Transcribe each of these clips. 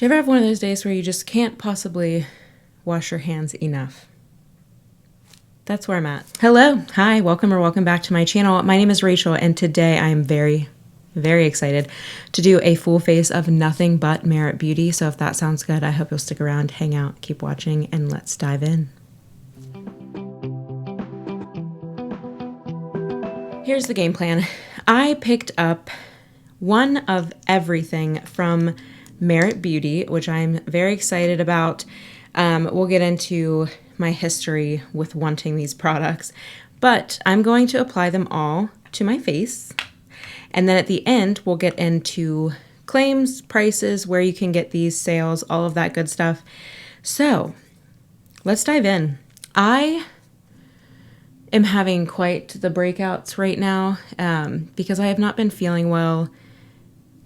Do you ever have one of those days where you just can't possibly wash your hands enough? That's where I'm at. Hello, hi, welcome back to my channel. My name is Rachel, and today I'm very excited to do a full face of nothing but Merit Beauty. So if that sounds good, I hope you'll stick around, hang out, keep watching, and let's dive in. Here's the game plan. I picked up one of everything from Merit Beauty, which I'm very excited about. We'll get into my history with wanting these products, but I'm going to apply them all to my face. And then at the end, we'll get into claims, prices, where you can get these, sales, all of that good stuff. So let's dive in. I am having quite the breakouts right now because I have not been feeling well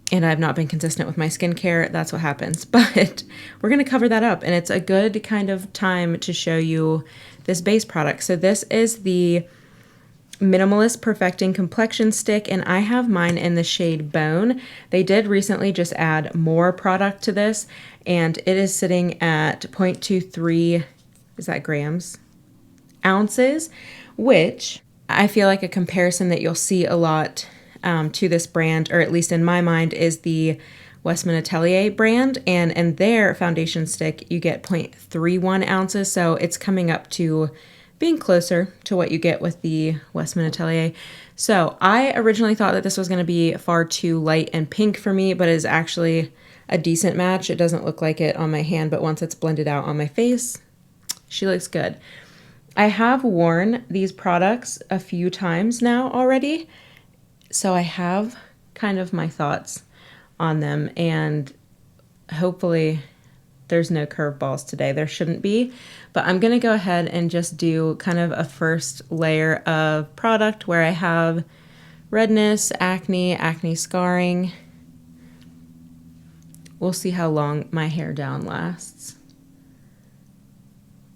and I've not been consistent with my skincare. That's what happens. But we're going to cover that up, and it's a good kind of time to show you this base product. So this is the Minimalist Perfecting Complexion Stick, and I have mine in the shade Bone. They did recently just add more product to this, and it is sitting at 0.23, is that grams? Ounces, which I feel like a comparison that you'll see a lot to this brand, or at least in my mind, is the Westman Atelier brand, and in their foundation stick you get 0.31 ounces, so it's coming up to being closer to what you get with the Westman Atelier. So I originally thought that this was going to be far too light and pink for me, but it is actually a decent match. It doesn't look like it on my hand, but once it's blended out on my face, she looks good. I have worn these products a few times now already, so I have kind of my thoughts on them, and hopefully there's no curveballs today. There shouldn't be, but I'm going to go ahead and just do kind of a first layer of product where I have redness, acne scarring. We'll see how long my hair down lasts.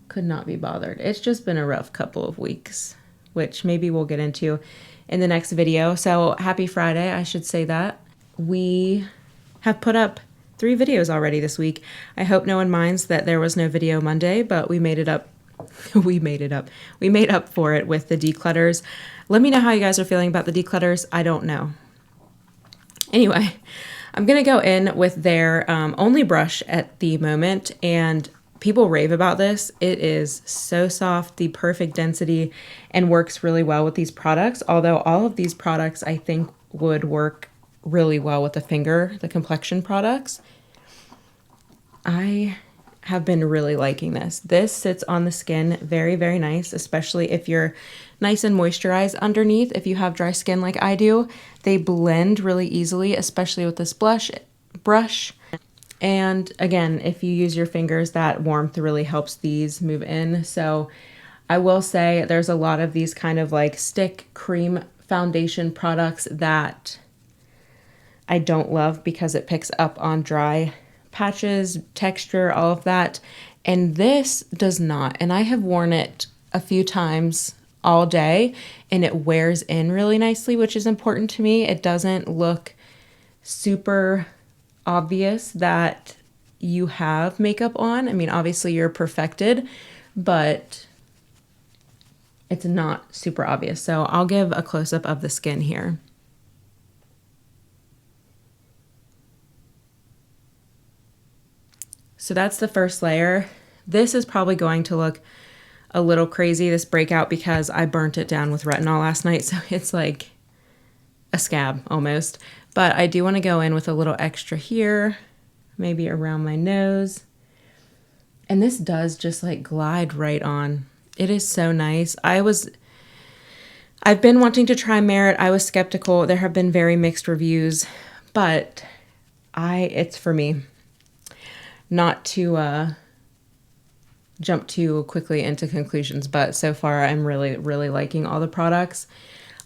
Could not be bothered. It's just been a rough couple of weeks, which maybe we'll get into in the next video. So happy Friday, I should say that. We have put up 3 videos already this week. I hope no one minds that there was no video Monday, but we made it up. We made up for it with the declutters. Let me know how you guys are feeling about the declutters. I don't know. Anyway, I'm gonna go in with their only brush at the moment, and people rave about this. It is so soft, the perfect density, and works really well with these products. Although all of these products I think would work really well with the Complexion products. I have been really liking this. This sits on the skin very nice, especially if you're nice and moisturized underneath. If you have dry skin like I do, they blend really easily, especially with this brush. And again, if you use your fingers, that warmth really helps these move in. So I will say there's a lot of these kind of like stick cream foundation products that I don't love because it picks up on dry patches, texture, all of that. And this does not. And I have worn it a few times all day, and it wears in really nicely, which is important to me. It doesn't look super obvious that you have makeup on. I mean, obviously you're perfected, but it's not super obvious. So I'll give a close-up of the skin here. So that's the first layer. This is probably going to look a little crazy, this breakout, because I burnt it down with retinol last night, so it's like a scab almost. But I do want to go in with a little extra here, maybe around my nose. And this does just like glide right on. It is so nice. I've been wanting to try Merit. I was skeptical. There have been very mixed reviews, but it's for me. Not to jump too quickly into conclusions, but so far I'm really liking all the products.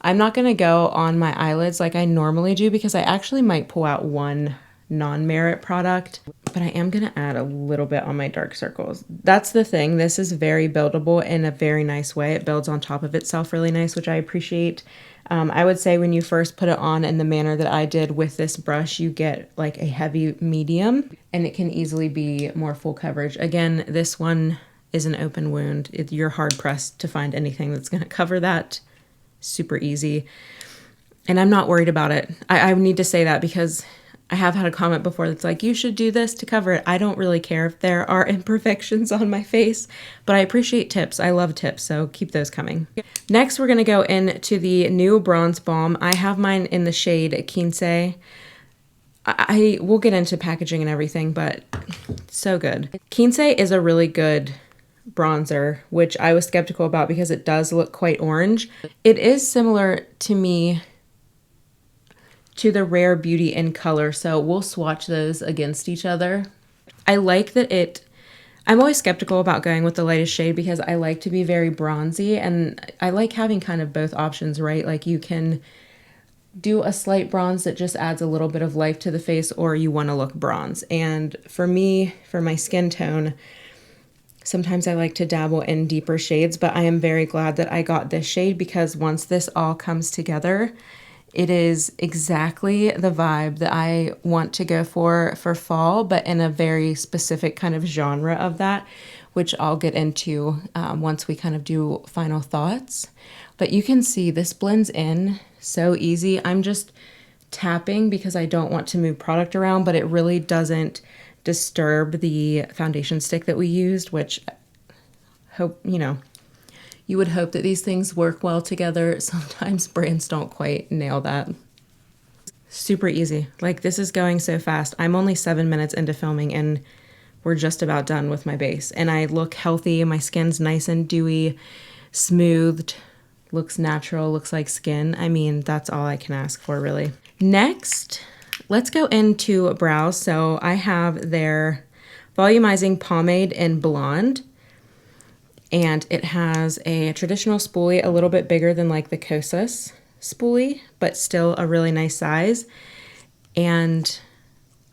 I'm not going to go on my eyelids like I normally do because I actually might pull out one non-Merit product but I am going to add a little bit on my dark circles. That's the thing. This is very buildable in a very nice way. It builds on top of itself really nice, which I appreciate. I would say when you first put it on in the manner that I did with this brush, you get like a heavy medium, and it can easily be more full coverage. Again, this one is an open wound. You're hard pressed to find anything that's going to cover that. Super easy. And I'm not worried about it. I need to say that because I have had a comment before that's like, you should do this to cover it. I don't really care if there are imperfections on my face, but I appreciate tips. I love tips, so keep those coming. Next, we're going to go into the new Bronze Balm. I have mine in the shade Quince. I will get into packaging and everything, but so good. Quince is a really good bronzer, which I was skeptical about because it does look quite orange. It is similar to me to the Rare Beauty in color, so we'll swatch those against each other. I like that I'm always skeptical about going with the lightest shade because I like to be very bronzy, and I like having kind of both options, right? Like you can do a slight bronze that just adds a little bit of life to the face, or you want to look bronze. And for me, for my skin tone, sometimes I like to dabble in deeper shades, but I am very glad that I got this shade because once this all comes together, it is exactly the vibe that I want to go for fall, but in a very specific kind of genre of that, which I'll get into once we kind of do final thoughts. But you can see this blends in so easy. I'm just tapping because I don't want to move product around, but it really doesn't disturb the foundation stick that we used, which you would hope that these things work well together. Sometimes brands don't quite nail that. Super easy. Like this is going so fast. I'm only 7 minutes into filming and we're just about done with my base. And I look healthy. My skin's nice and dewy, smoothed, looks natural, looks like skin. I mean, that's all I can ask for really. Next, let's go into brows. So I have their Volumizing Pomade in Blonde. And it has a traditional spoolie, a little bit bigger than like the Kosas spoolie, but still a really nice size. And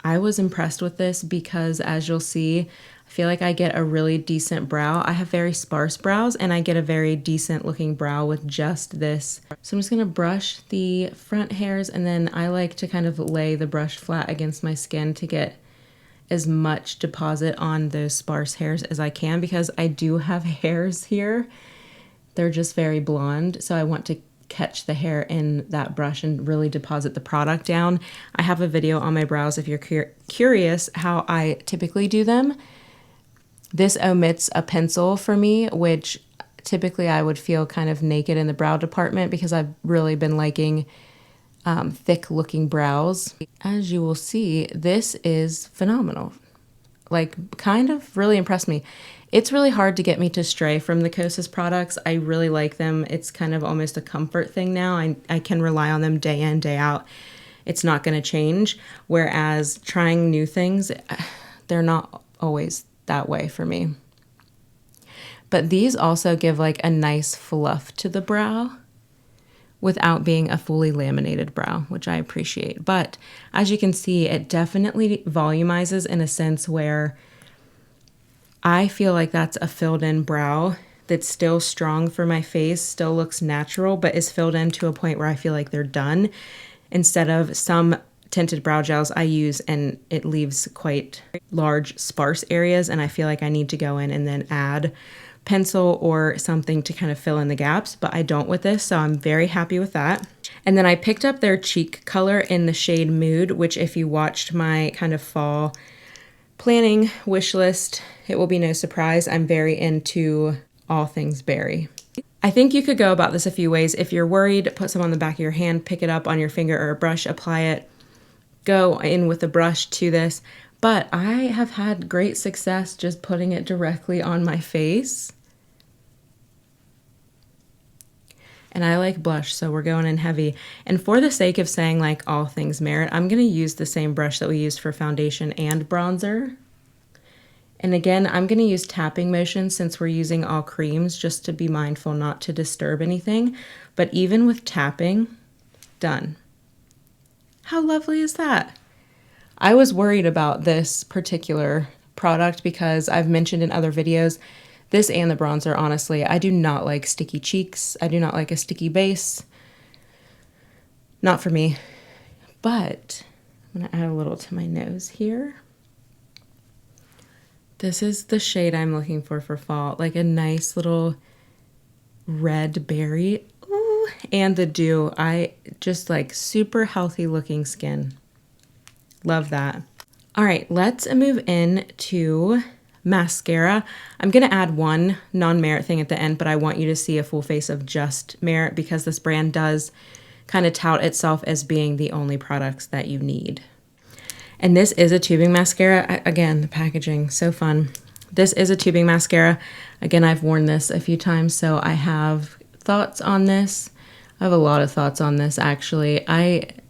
I was impressed with this because as you'll see, I feel like I get a really decent brow. I have very sparse brows and I get a very decent looking brow with just this. So I'm just gonna brush the front hairs, and then I like to kind of lay the brush flat against my skin to get as much deposit on those sparse hairs as I can because I do have hairs here. They're just very blonde, so I want to catch the hair in that brush and really deposit the product down. I have a video on my brows if you're curious how I typically do them. This omits a pencil for me, which typically I would feel kind of naked in the brow department because I've really been liking thick looking brows. As you will see, this is phenomenal. Like kind of really impressed me. It's really hard to get me to stray from the Kosas products. I really like them. It's kind of almost a comfort thing now. I can rely on them day in, day out. It's not going to change. Whereas trying new things, they're not always that way for me. But these also give like a nice fluff to the brow without being a fully laminated brow, which I appreciate. But as you can see, it definitely volumizes in a sense where I feel like that's a filled in brow that's still strong for my face, still looks natural, but is filled in to a point where I feel like they're done, instead of some tinted brow gels I use and it leaves quite large sparse areas and I feel like I need to go in and then add pencil or something to kind of fill in the gaps, but I don't with this, so I'm very happy with that. And then I picked up their cheek color in the shade Mood, which if you watched my kind of fall planning wish list, it will be no surprise I'm very into all things berry. I think you could go about this a few ways. If you're worried, put some on the back of your hand, pick it up on your finger or a brush, apply it, go in with a brush to this. But I have had great success just putting it directly on my face. And I like blush, so we're going in heavy. And for the sake of saying like all things merit, I'm gonna use the same brush that we used for foundation and bronzer. And again, I'm gonna use tapping motion since we're using all creams, just to be mindful not to disturb anything. But even with tapping, done. How lovely is that? I was worried about this particular product because I've mentioned in other videos, this and the bronzer, honestly, I do not like sticky cheeks. I do not like a sticky base. Not for me. But I'm going to add a little to my nose here. This is the shade I'm looking for fall. Like a nice little red berry. Ooh, and the dew. I just like super healthy looking skin. Love that. All right, let's move in to mascara. I'm going to add one non-Merit thing at the end, but I want you to see a full face of just Merit because this brand does kind of tout itself as being the only products that you need. And this is a tubing mascara. Again, the packaging, so fun. This is a tubing mascara. Again, I've worn this a few times, so I have thoughts on this. I have a lot of thoughts on this, actually.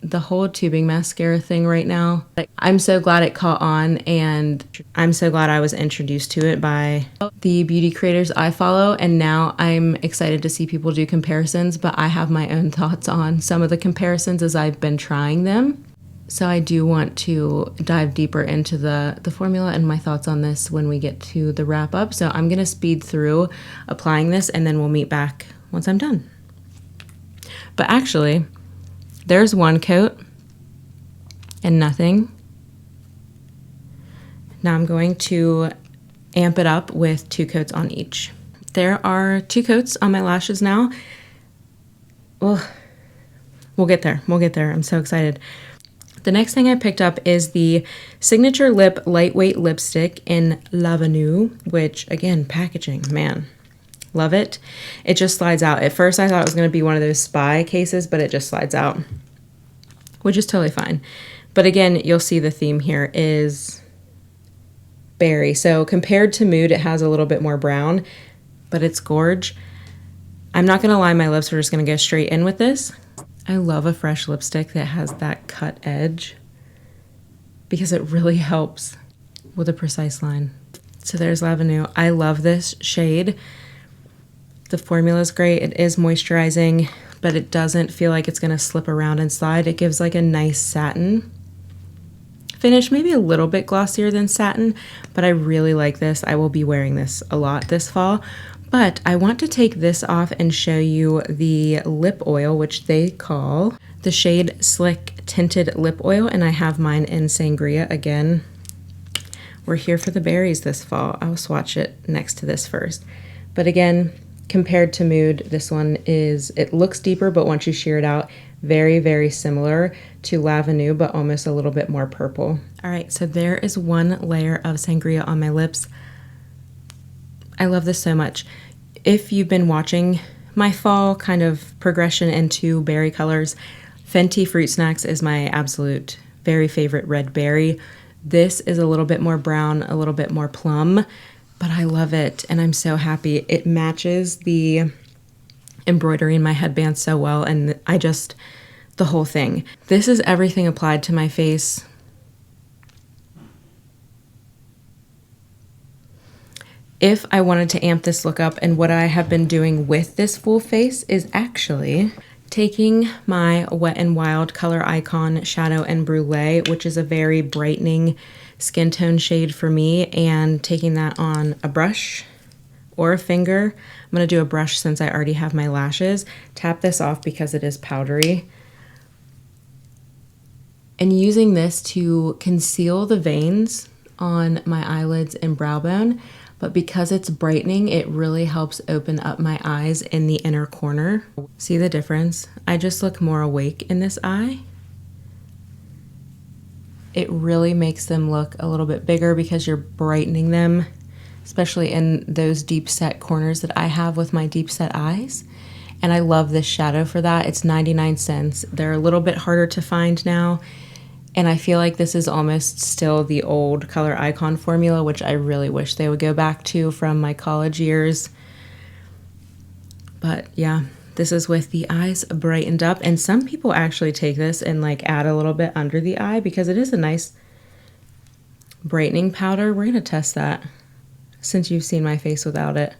The whole tubing mascara thing right now, I'm so glad it caught on, and I'm so glad I was introduced to it by the beauty creators I follow, and now I'm excited to see people do comparisons, but I have my own thoughts on some of the comparisons as I've been trying them. So I do want to dive deeper into the formula and my thoughts on this when we get to the wrap up. So I'm going to speed through applying this, and then we'll meet back once I'm done. But actually, there's one coat and nothing. Now I'm going to amp it up with 2 coats on each. There are 2 coats on my lashes now. Well, we'll get there. We'll get there. I'm so excited. The next thing I picked up is the Signature Lip Lightweight Lipstick in L'Avenue, which, again, packaging, man. Love it. It just slides out. At first I thought it was going to be one of those spy cases, but it just slides out, which is totally fine. But again, you'll see the theme here is berry. So compared to Mood, it has a little bit more brown, but it's gorge. I'm not going to lie, my lips are just going to go straight in with this. I love a fresh lipstick that has that cut edge because it really helps with a precise line. So there's L'Avenue. I love this shade. The formula is great. It is moisturizing, but it doesn't feel like it's going to slip around and slide. It gives like a nice satin finish, maybe a little bit glossier than satin, but I really like this. I will be wearing this a lot this fall. But I want to take this off and show you the lip oil, which they call the shade Slick Tinted Lip Oil, and I have mine in Sangria. Again, we're here for the berries this fall. I'll swatch it next to this first. But again, compared to Mood, this one it looks deeper, but once you shear it out, very, very similar to L'Avenue, but almost a little bit more purple. All right, so there is one layer of Sangria on my lips. I love this so much. If you've been watching my fall kind of progression into berry colors, Fenty Fruit Snacks is my absolute very favorite red berry. This is a little bit more brown, a little bit more plum, but I love it, and I'm so happy. It matches the embroidery in my headband so well, and the whole thing. This is everything applied to my face. If I wanted to amp this look up, and what I have been doing with this full face is actually taking my Wet n Wild Color Icon Shadow and Brulee, which is a very brightening skin tone shade for me, and taking that on a brush or a finger. I'm going to do a brush since I already have my lashes. Tap this off because it is powdery. And using this to conceal the veins on my eyelids and brow bone, but because it's brightening, it really helps open up my eyes in the inner corner. See the difference? I just look more awake in this eye. It really makes them look a little bit bigger because you're brightening them, especially in those deep set corners that I have with my deep set eyes. And I love this shadow for that. It's 99 cents. They're a little bit harder to find now. And I feel like this is almost still the old Color Icon formula, which I really wish they would go back to from my college years. But yeah, this is with the eyes brightened up. And some people actually take this and like add a little bit under the eye because it is a nice brightening powder. We're going to test that since you've seen my face without it.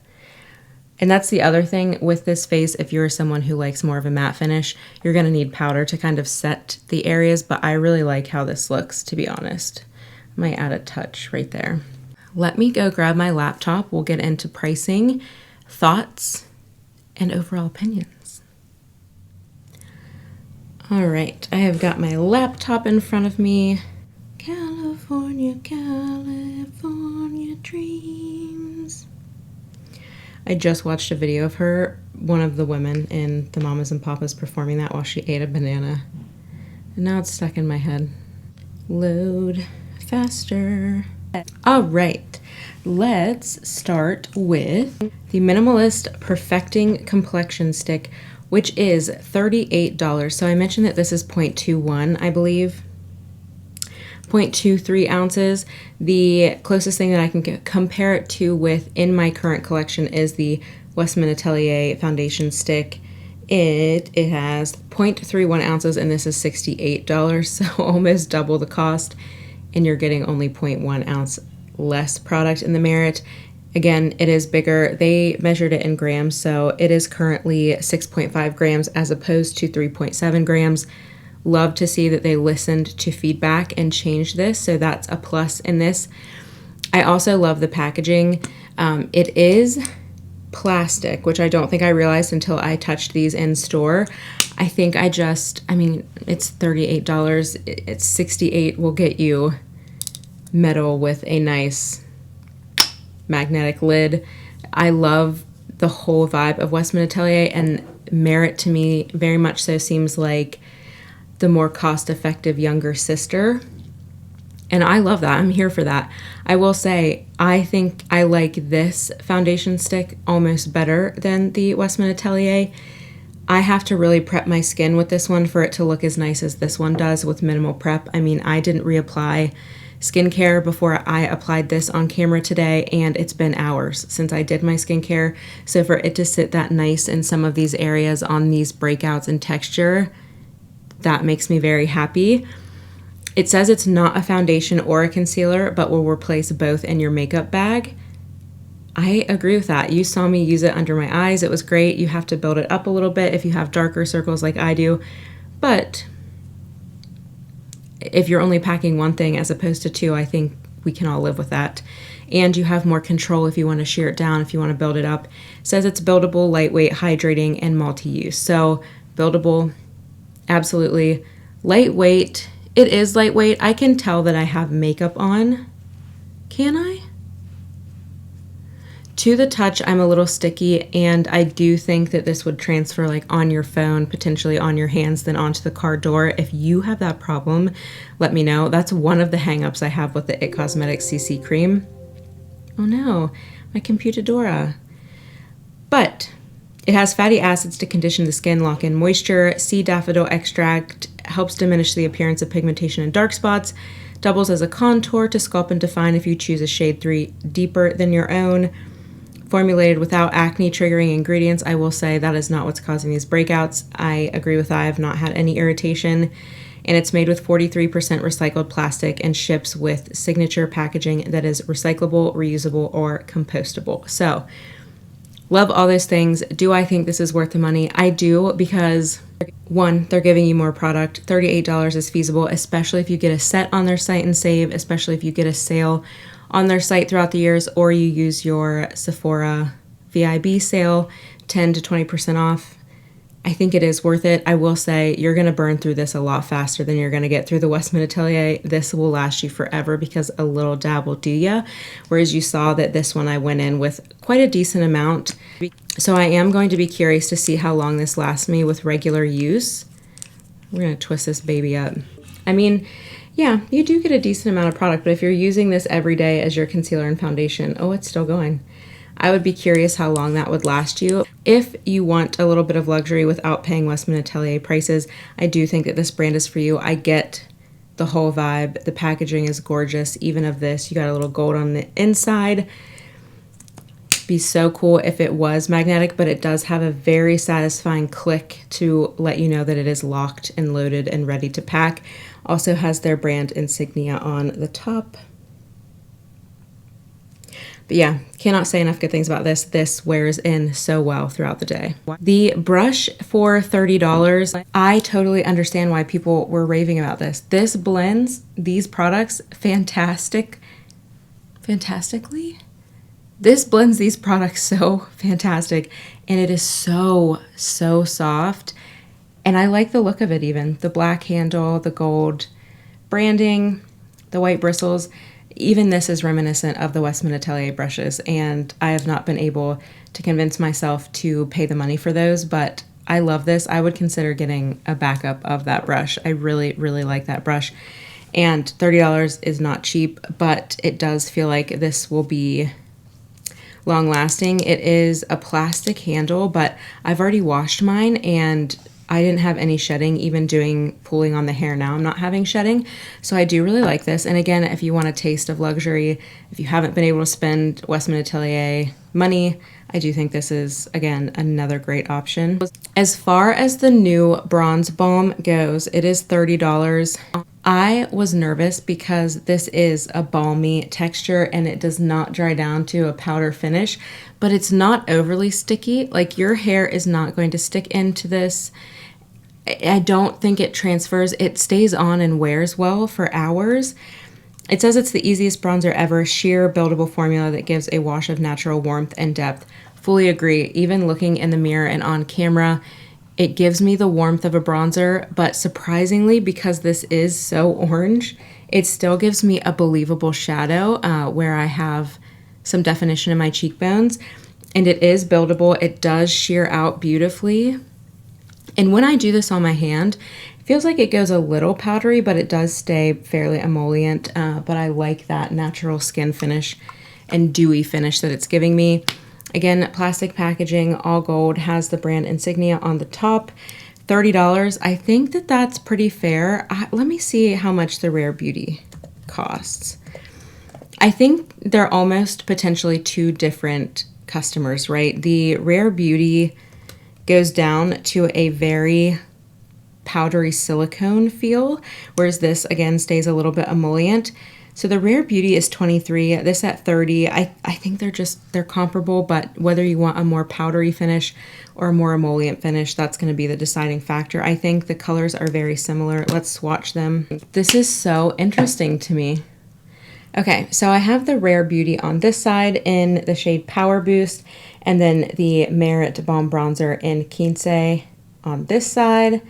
And that's the other thing with this face. If you're someone who likes more of a matte finish, you're going to need powder to kind of set the areas, but I really like how this looks, to be honest. I might add a touch right there. Let me go grab my laptop. We'll get into pricing, thoughts, and overall opinions. All right, I have got my laptop in front of me. California, California dreams. I just watched a video of her, one of the women in the Mamas and Papas, performing that while she ate a banana. And now it's stuck in my head. Load faster. All right, let's start with the Minimalist Perfecting Complexion Stick, which is $38. So I mentioned that this is 0.21, I believe. 0.23 ounces. The closest thing that I can compare it to with in my current collection is the Westman Atelier foundation stick. It has 0.31 ounces and this is $68, so almost double the cost, and you're getting only 0.1 ounce less product in the Merit. Again, it is bigger. They measured it in grams, so it is currently 6.5 grams as opposed to 3.7 grams. Love to see that they listened to feedback and changed this, so that's a plus in this. I also love the packaging. It is plastic, which I don't think I realized until I touched these in store. I think it's $38. It's $68 will get you metal with a nice magnetic lid. I love the whole vibe of Westman Atelier, and Merit to me very much so seems like the more cost-effective younger sister, and I love that. I'm here for that. I will say I think I like this foundation stick almost better than the Westman Atelier. I have to really prep my skin with this one for it to look as nice as this one does with minimal prep. I mean, I didn't reapply skincare before I applied this on camera today, and it's been hours since I did my skincare, so for it to sit that nice in some of these areas on these breakouts and texture, that makes me very happy. It says it's not a foundation or a concealer, but will replace both in your makeup bag. I agree with that. You saw me use it under my eyes. It was great. You have to build it up a little bit if you have darker circles like I do. But if you're only packing one thing as opposed to two, I think we can all live with that. And you have more control if you want to shear it down, if you want to build it up. It says it's buildable, lightweight, hydrating, and multi-use. So buildable, absolutely. Lightweight, it is lightweight. I can tell that I have makeup on. Can I? To the touch, I'm a little sticky, and I do think that this would transfer like on your phone, potentially on your hands, then onto the car door. If you have that problem, let me know. That's one of the hang-ups I have with the It Cosmetics CC cream. Oh no, my Computadora. But it has fatty acids to condition the skin, lock in moisture. Sea daffodil extract helps diminish the appearance of pigmentation and dark spots. Doubles as a contour to sculpt and define if you choose a shade 3 deeper than your own. Formulated without acne triggering ingredients. I will say that is not what's causing these breakouts. I agree with that. I have not had any irritation. And it's made with 43% recycled plastic and ships with signature packaging that is recyclable, reusable, or compostable. So, love all those things. Do I think this is worth the money? I do, because one, they're giving you more product. $38 is feasible, especially if you get a set on their site and save, especially if you get a sale on their site throughout the years, or you use your Sephora VIB sale, 10 to 20% off. I think it is worth it. I will say you're going to burn through this a lot faster than you're going to get through the Westman Atelier. This will last you forever because a little dab will do ya. Whereas you saw that this one I went in with quite a decent amount. So I am going to be curious to see how long this lasts me with regular use. We're going to twist this baby up. I mean, yeah, you do get a decent amount of product, but if you're using this every day as your concealer and foundation, oh, it's still going. I would be curious how long that would last you. If you want a little bit of luxury without paying Westman Atelier prices, I do think that this brand is for you. I get the whole vibe. The packaging is gorgeous. Even of this, you got a little gold on the inside. Be so cool if it was magnetic, but it does have a very satisfying click to let you know that it is locked and loaded and ready to pack. Also has their brand insignia on the top. But yeah, cannot say enough good things about this. This wears in so well throughout the day. The brush for $30, I totally understand why people were raving about this. This blends these products fantastically. This blends these products so fantastic, and it is so soft. And I like the look of it even. The black handle, the gold branding, the white bristles. Even this is reminiscent of the Westman Atelier brushes, and I have not been able to convince myself to pay the money for those, but I love this. I would consider getting a backup of that brush. I really like that brush. And $30 is not cheap, but it does feel like this will be long lasting. It is a plastic handle, but I've already washed mine and I didn't have any shedding, even doing pulling on the hair now. I'm not having shedding. So I do really like this. And again, if you want a taste of luxury, if you haven't been able to spend Westman Atelier money, I do think this is, again, another great option. As far as the new bronze balm goes, it is $30. I was nervous because this is a balmy texture and it does not dry down to a powder finish, but it's not overly sticky. Like, your hair is not going to stick into this. I don't think it transfers. It stays on and wears well for hours. It says it's the easiest bronzer ever, sheer buildable formula that gives a wash of natural warmth and depth. Fully agree. Even looking in the mirror and on camera, it gives me the warmth of a bronzer, but surprisingly, because this is so orange, it still gives me a believable shadow where I have some definition in my cheekbones, and it is buildable. It does sheer out beautifully. And when I do this on my hand, it feels like it goes a little powdery, but it does stay fairly emollient. But I like that natural skin finish and dewy finish that it's giving me. Again, plastic packaging, all gold, has the brand insignia on the top. $30. I think that that's pretty fair. Let me see how much the Rare Beauty costs. I think they're almost potentially two different customers, right? The Rare Beauty goes down to a very powdery silicone feel, whereas this, again, stays a little bit emollient. So the Rare Beauty is $23, this at $30. I think they're comparable, but whether you want a more powdery finish or a more emollient finish, that's going to be the deciding factor. I think the colors are very similar. Let's swatch them. This is so interesting to me. Okay, so I have the Rare Beauty on this side in the shade Power Boost, and then the Merit Balm Bronzer in Quince on this side.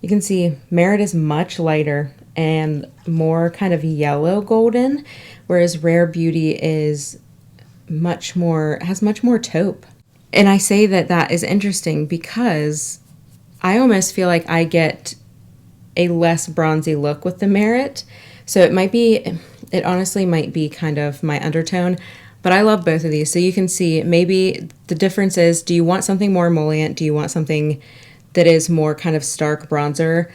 You can see Merit is much lighter and more kind of yellow golden, whereas Rare Beauty is has much more taupe. And I say that that is interesting because I almost feel like I get a less bronzy look with the Merit. So it honestly might be kind of my undertone, but I love both of these. So you can see maybe the difference is, do you want something more emollient? Do you want something that is more kind of stark bronzer?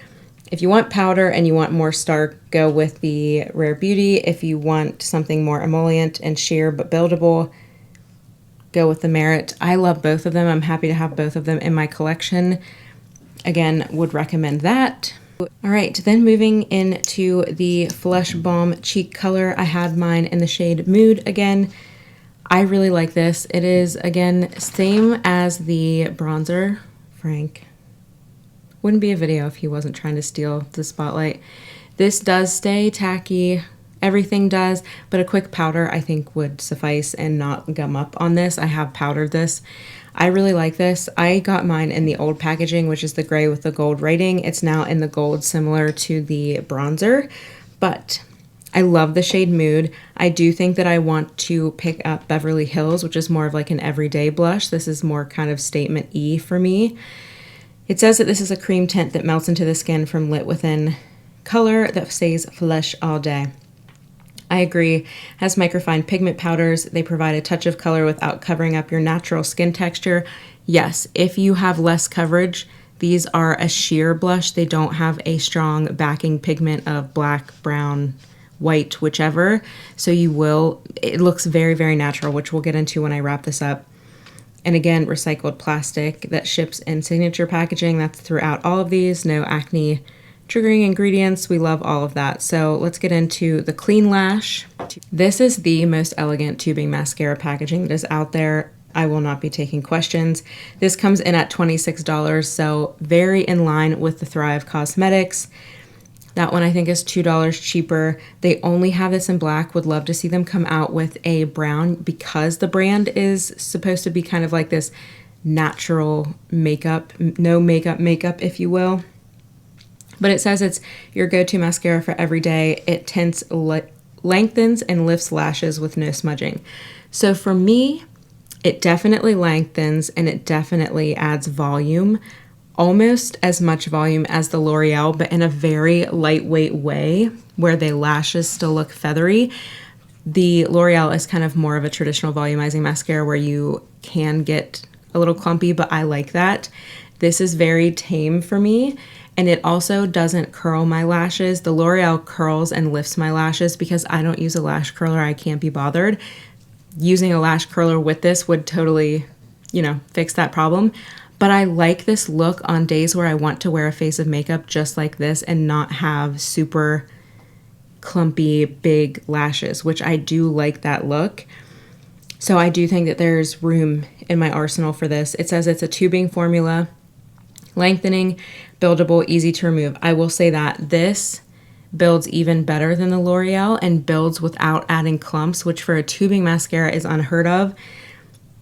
If you want powder and you want more stark, go with the Rare Beauty. If you want something more emollient and sheer but buildable, go with the Merit. I love both of them. I'm happy to have both of them in my collection. Again, would recommend that. All right, then moving into the Flush Balm Cheek Color. I had mine in the shade Mood again. I really like this. It is, again, same as the bronzer. Frank. Wouldn't be a video if he wasn't trying to steal the spotlight. This does stay tacky. Everything does, but a quick powder I think would suffice and not gum up on this. I have powdered this. I really like this. I got mine in the old packaging, which is the gray with the gold writing. It's now in the gold, similar to the bronzer, but I love the shade Mood. I do think that I want to pick up Beverly Hills, which is more of like an everyday blush. This is more kind of statement E for me. It says that this is a cream tint that melts into the skin from lit within color that stays flush all day. I agree. Has microfine pigment powders. They provide a touch of color without covering up your natural skin texture. Yes, if you have less coverage, these are a sheer blush. They don't have a strong backing pigment of black, brown, white, whichever. So it looks very, very natural, which we'll get into when I wrap this up. And again, recycled plastic that ships in signature packaging. That's throughout all of these. No acne triggering ingredients. We love all of that. So let's get into the Clean Lash. This is the most elegant tubing mascara packaging that is out there. I will not be taking questions. This comes in at $26, so very in line with the Thrive Causemetics. That one I think is $2 cheaper. They only have this in black. Would love to see them come out with a brown because the brand is supposed to be kind of like this natural makeup, no makeup, if you will. But it says it's your go-to mascara for every day. It tints, lengthens, and lifts lashes with no smudging. So for me, it definitely lengthens and it definitely adds volume, almost as much volume as the L'Oreal, but in a very lightweight way where the lashes still look feathery. The L'Oreal is kind of more of a traditional volumizing mascara where you can get a little clumpy, but I like that. This is very tame for me, and it also doesn't curl my lashes. The L'Oreal curls and lifts my lashes because I don't use a lash curler. I can't be bothered. Using a lash curler with this would totally, fix that problem. But I like this look on days where I want to wear a face of makeup just like this and not have super clumpy, big lashes, which I do like that look. So I do think that there's room in my arsenal for this. It says it's a tubing formula, lengthening, buildable, easy to remove. I will say that this builds even better than the L'Oreal and builds without adding clumps, which for a tubing mascara is unheard of.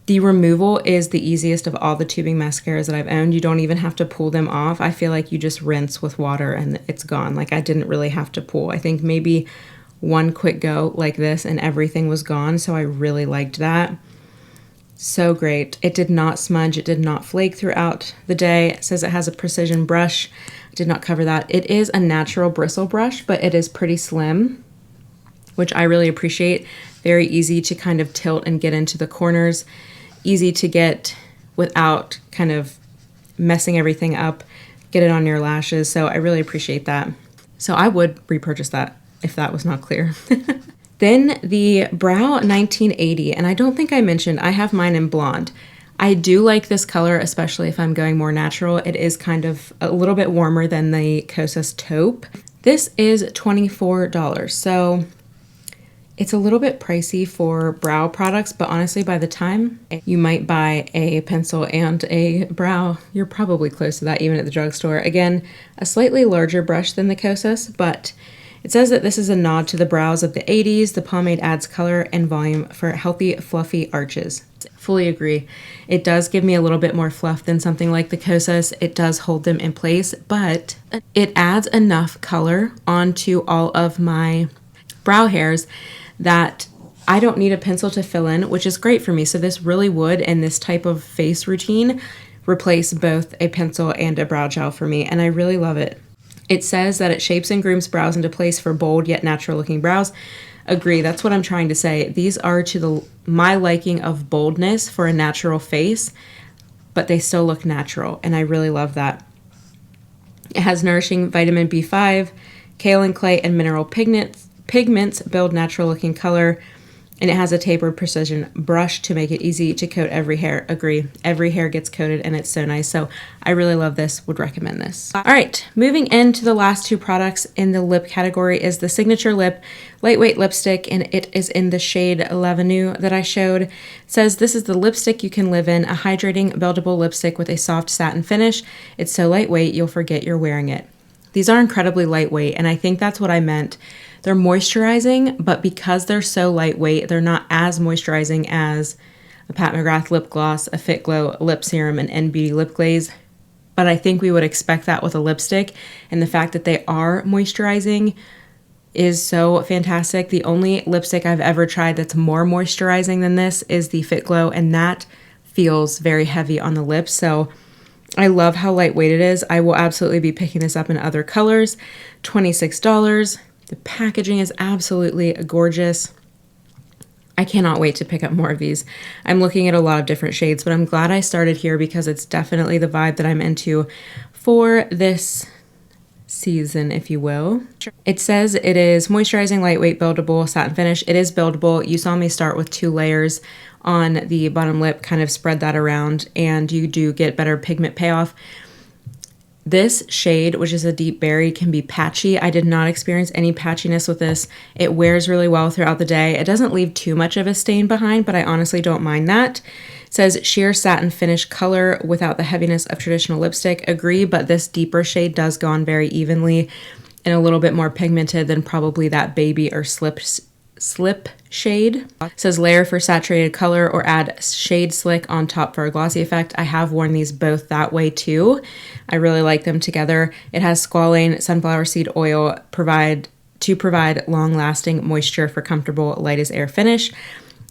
The removal is the easiest of all the tubing mascaras that I've owned. You don't even have to pull them off. I feel like you just rinse with water and it's gone. Like I didn't really have to pull. I think maybe one quick go like this and everything was gone. So I really liked that. So great. It did not smudge. It did not flake throughout the day. It says it has a precision brush. I did not cover that. It is a natural bristle brush, but it is pretty slim, which I really appreciate. Very easy to kind of tilt and get into the corners. Easy to get without kind of messing everything up. Get it on your lashes. So I really appreciate that. So I would repurchase that if that was not clear. Then the Brow 1980, and I don't think I mentioned, I have mine in blonde. I do like this color, especially if I'm going more natural. It is kind of a little bit warmer than the Kosas Taupe. This is $24, so it's a little bit pricey for brow products, but honestly, by the time you might buy a pencil and a brow, you're probably close to that even at the drugstore. Again, a slightly larger brush than the Kosas, but it says that this is a nod to the brows of the 80s. The pomade adds color and volume for healthy, fluffy arches. Fully agree. It does give me a little bit more fluff than something like the Kosas. It does hold them in place, but it adds enough color onto all of my brow hairs that I don't need a pencil to fill in, which is great for me. So this really would, in this type of face routine, replace both a pencil and a brow gel for me, and I really love it. It says that it shapes and grooms brows into place for bold yet natural looking brows. Agree, that's what I'm trying to say. These are to my liking of boldness for a natural face, but they still look natural, and I really love that. It has nourishing vitamin B5, kaolin clay, and mineral pigments build natural looking color, and it has a tapered precision brush to make it easy to coat every hair. Agree. Every hair gets coated and it's so nice. So I really love this, would recommend this. All right, moving into the last two products in the lip category is the Signature Lip Lightweight Lipstick, and it is in the shade L'Avenue that I showed. It says this is the lipstick you can live in, a hydrating, buildable lipstick with a soft satin finish. It's so lightweight, you'll forget you're wearing it. These are incredibly lightweight, and I think that's what I meant. They're moisturizing, but because they're so lightweight, they're not as moisturizing as a Pat McGrath lip gloss, a Fit Glow lip serum, and N Beauty lip glaze. But I think we would expect that with a lipstick, and the fact that they are moisturizing is so fantastic. The only lipstick I've ever tried that's more moisturizing than this is the Fit Glow, and that feels very heavy on the lips. So I love how lightweight it is. I will absolutely be picking this up in other colors. $26. The packaging is absolutely gorgeous. I cannot wait to pick up more of these. I'm looking at a lot of different shades, but I'm glad I started here because it's definitely the vibe that I'm into for this season, if you will. It says it is moisturizing, lightweight, buildable, satin finish. It is buildable. You saw me start with 2 layers on the bottom lip, kind of spread that around, and you do get better pigment payoff. This shade, which is a deep berry, can be patchy. I did not experience any patchiness with this. It wears really well throughout the day. It doesn't leave too much of a stain behind, but I honestly don't mind that. It says sheer satin finish color without the heaviness of traditional lipstick. Agree, but this deeper shade does go on very evenly and a little bit more pigmented than probably that baby or slip shade. It says layer for saturated color or add shade slick on top for a glossy effect. I have worn these both that way too. I really like them together. It has squalane sunflower seed oil to provide long-lasting moisture for comfortable light as air finish.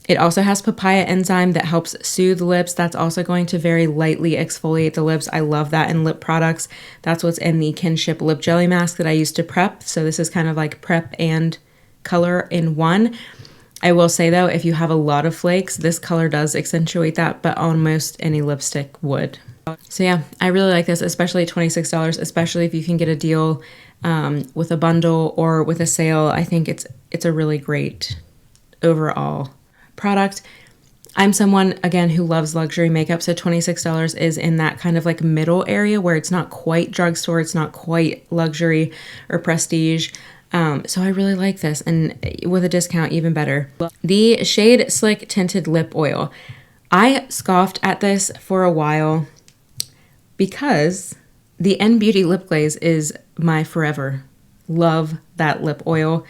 It also has papaya enzyme that helps soothe lips. That's also going to very lightly exfoliate the lips. I love that in lip products. That's what's in the Kinship lip jelly mask that I used to prep. So this is kind of like prep and color in one. I will say though, if you have a lot of flakes, this color does accentuate that, but almost any lipstick would. So yeah, I really like this, especially at $26, especially if you can get a deal with a bundle or with a sale. I think it's a really great overall product. I'm someone, again, who loves luxury makeup, so $26 is in that kind of like middle area where it's not quite drugstore, it's not quite luxury or prestige. So I really like this, and with a discount, even better. The Shade Slick Tinted Lip Oil. I scoffed at this for a while because the N Beauty Lip Glaze is my forever. Love that lip oil,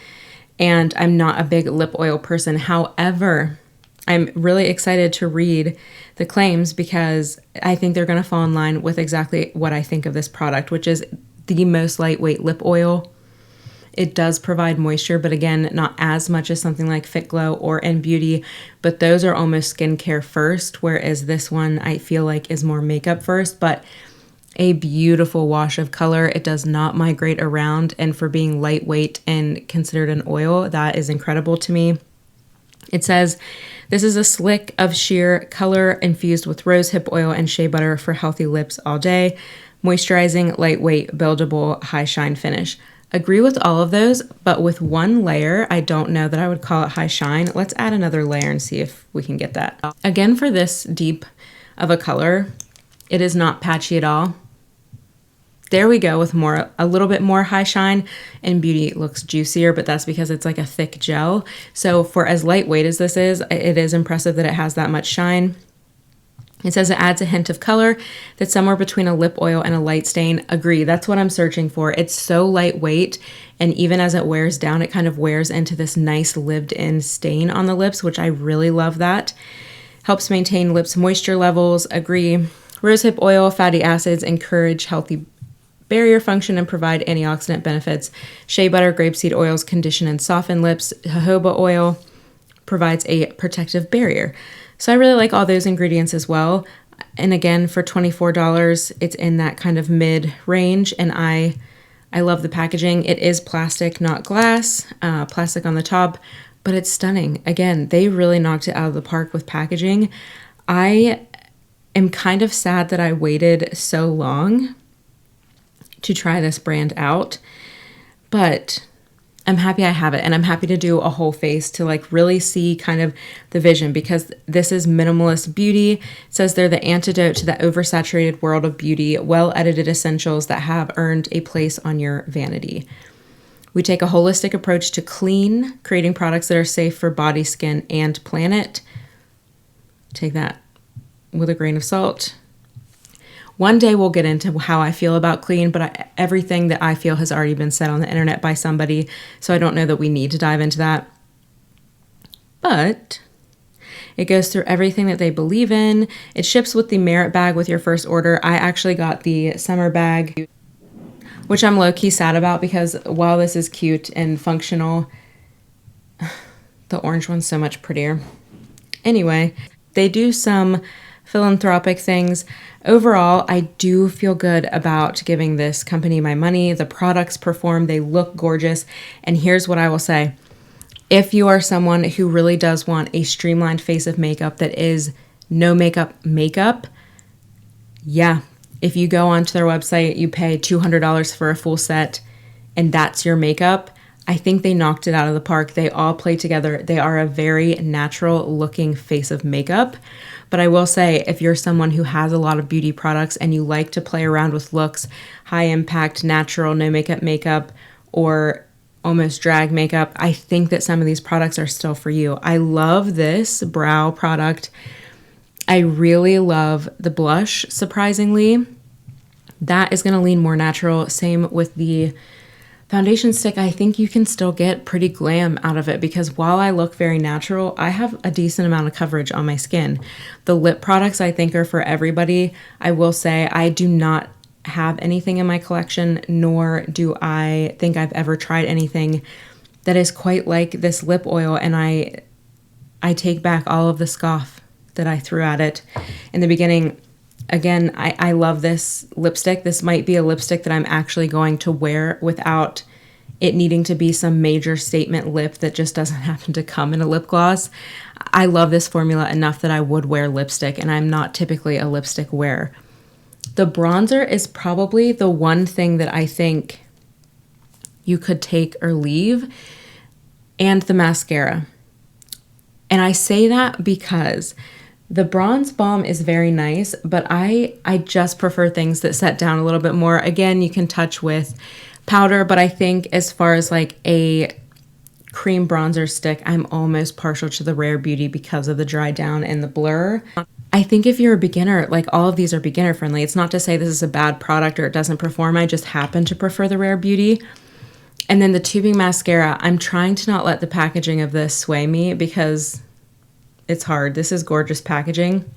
and I'm not a big lip oil person. However, I'm really excited to read the claims because I think they're going to fall in line with exactly what I think of this product, which is the most lightweight lip oil. It does provide moisture, but again, not as much as something like Fit Glow or N Beauty, but those are almost skincare first, whereas this one I feel like is more makeup first, but a beautiful wash of color. It does not migrate around, and for being lightweight and considered an oil, that is incredible to me. It says, this is a slick of sheer color infused with rosehip oil and shea butter for healthy lips all day. Moisturizing, lightweight, buildable, high shine finish. Agree with all of those, but with one layer, I don't know that I would call it high shine. Let's add another layer and see if we can get that. Again, for this deep of a color, it is not patchy at all. There we go with a little bit more high shine, and Beauty looks juicier, but that's because it's like a thick gel. So for as lightweight as this is, it is impressive that it has that much shine. It says it adds a hint of color that's somewhere between a lip oil and a light stain. Agree, that's what I'm searching for. It's so lightweight, and even as it wears down, it kind of wears into this nice lived-in stain on the lips, which I really love that. Helps maintain lips moisture levels. Agree. Rosehip oil, fatty acids encourage healthy barrier function and provide antioxidant benefits. Shea butter, grapeseed oils condition and soften lips. Jojoba oil provides a protective barrier. So I really like all those ingredients as well. And again, for $24, it's in that kind of mid range, and I love the packaging. It is plastic, not glass, plastic on the top, but it's stunning. Again, they really knocked it out of the park with packaging. I am kind of sad that I waited so long to try this brand out, but I'm happy I have it, and I'm happy to do a whole face to like really see kind of the vision, because this is minimalist beauty. It says they're the antidote to the oversaturated world of beauty, well-edited essentials that have earned a place on your vanity. We take a holistic approach to clean, creating products that are safe for body, skin, and planet. Take that with a grain of salt. One day we'll get into how I feel about clean, but everything that I feel has already been said on the internet by somebody, so I don't know that we need to dive into that. But it goes through everything that they believe in. It ships with the Merit bag with your first order. I actually got the summer bag, which I'm low-key sad about, because while this is cute and functional, the orange one's so much prettier. Anyway, they do some philanthropic things. Overall, I do feel good about giving this company my money. The products perform, they look gorgeous. And here's what I will say. If you are someone who really does want a streamlined face of makeup that is no makeup, yeah. If you go onto their website, you pay $200 for a full set, and that's your makeup, I think they knocked it out of the park. They all play together. They are a very natural looking face of makeup. But I will say, if you're someone who has a lot of beauty products and you like to play around with looks, high impact, natural, no makeup, or almost drag makeup, I think that some of these products are still for you. I love this brow product. I really love the blush, surprisingly. That is going to lean more natural. Same with the foundation stick. I think you can still get pretty glam out of it because while I look very natural, I have a decent amount of coverage on my skin. The lip products I think are for everybody. I will say I do not have anything in my collection, nor do I think I've ever tried anything that is quite like this lip oil, and I take back all of the scoff that I threw at it in the beginning. Again, I love this lipstick. This might be a lipstick that I'm actually going to wear without it needing to be some major statement lip that just doesn't happen to come in a lip gloss. I love this formula enough that I would wear lipstick, and I'm not typically a lipstick wearer. The bronzer is probably the one thing that I think you could take or leave, and the mascara. And I say that because the bronze balm is very nice, but I just prefer things that set down a little bit more. Again, you can touch with powder, but I think as far as like a cream bronzer stick, I'm almost partial to the Rare Beauty because of the dry down and the blur. I think if you're a beginner, like all of these are beginner friendly. It's not to say this is a bad product or it doesn't perform. I just happen to prefer the Rare Beauty. And then the tubing mascara, I'm trying to not let the packaging of this sway me because it's hard. This is gorgeous packaging.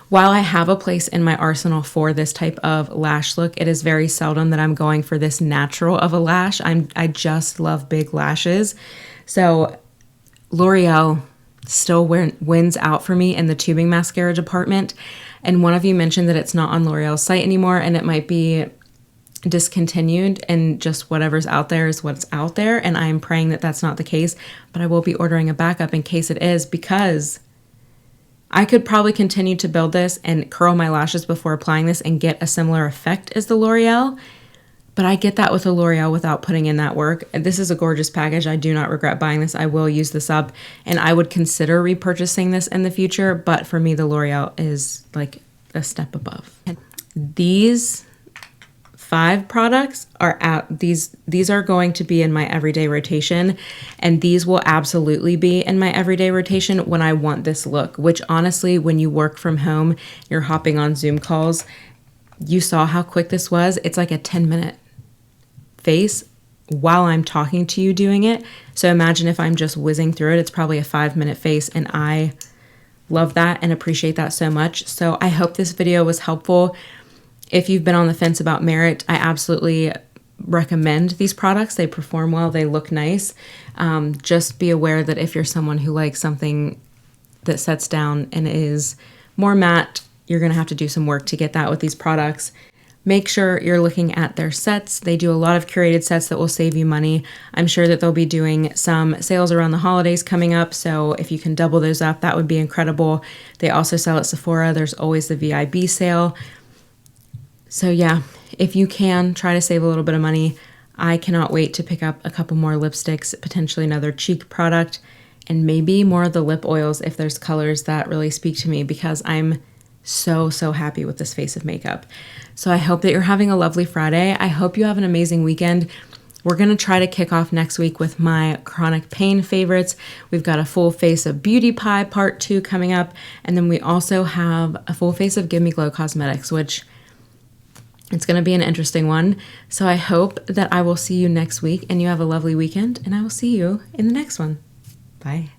While I have a place in my arsenal for this type of lash look, it is very seldom that I'm going for this natural of a lash. I just love big lashes. So L'Oreal still wins out for me in the tubing mascara department. And one of you mentioned that it's not on L'Oreal's site anymore and it might be discontinued and just whatever's out there is what's out there, and I'm praying that that's not the case, but I will be ordering a backup in case it is, because I could probably continue to build this and curl my lashes before applying this and get a similar effect as the L'Oreal, but I get that with the L'Oreal without putting in that work. This is a gorgeous package. I do not regret buying this. I will use this up and I would consider repurchasing this in the future, but for me the L'Oreal is like a step above. These 5 products are out. These are going to be in my everyday rotation, and these will absolutely be in my everyday rotation when I want this look, which honestly, when you work from home, you're hopping on Zoom calls, you saw how quick this was. It's like a 10-minute face while I'm talking to you doing it. So imagine if I'm just whizzing through it, it's probably a 5-minute face, and I love that and appreciate that so much. So I hope this video was helpful. If you've been on the fence about Merit, I absolutely recommend these products. They perform well, they look nice. Just be aware that if you're someone who likes something that sets down and is more matte, you're gonna have to do some work to get that with these products. Make sure you're looking at their sets. They do a lot of curated sets that will save you money. I'm sure that they'll be doing some sales around the holidays coming up, so if you can double those up, that would be incredible. They also sell at Sephora. There's always the VIB sale. So yeah, if you can, try to save a little bit of money. I cannot wait to pick up a couple more lipsticks, potentially another cheek product, and maybe more of the lip oils if there's colors that really speak to me, because I'm so happy with this face of makeup. So I hope that you're having a lovely Friday. I hope you have an amazing weekend. We're going to try to kick off next week with my chronic pain favorites. We've got a full face of Beautypie Part 2 coming up, and then we also have a full face of Give Me Glow Cosmetics, which it's going to be an interesting one. So I hope that I will see you next week and you have a lovely weekend, and I will see you in the next one. Bye.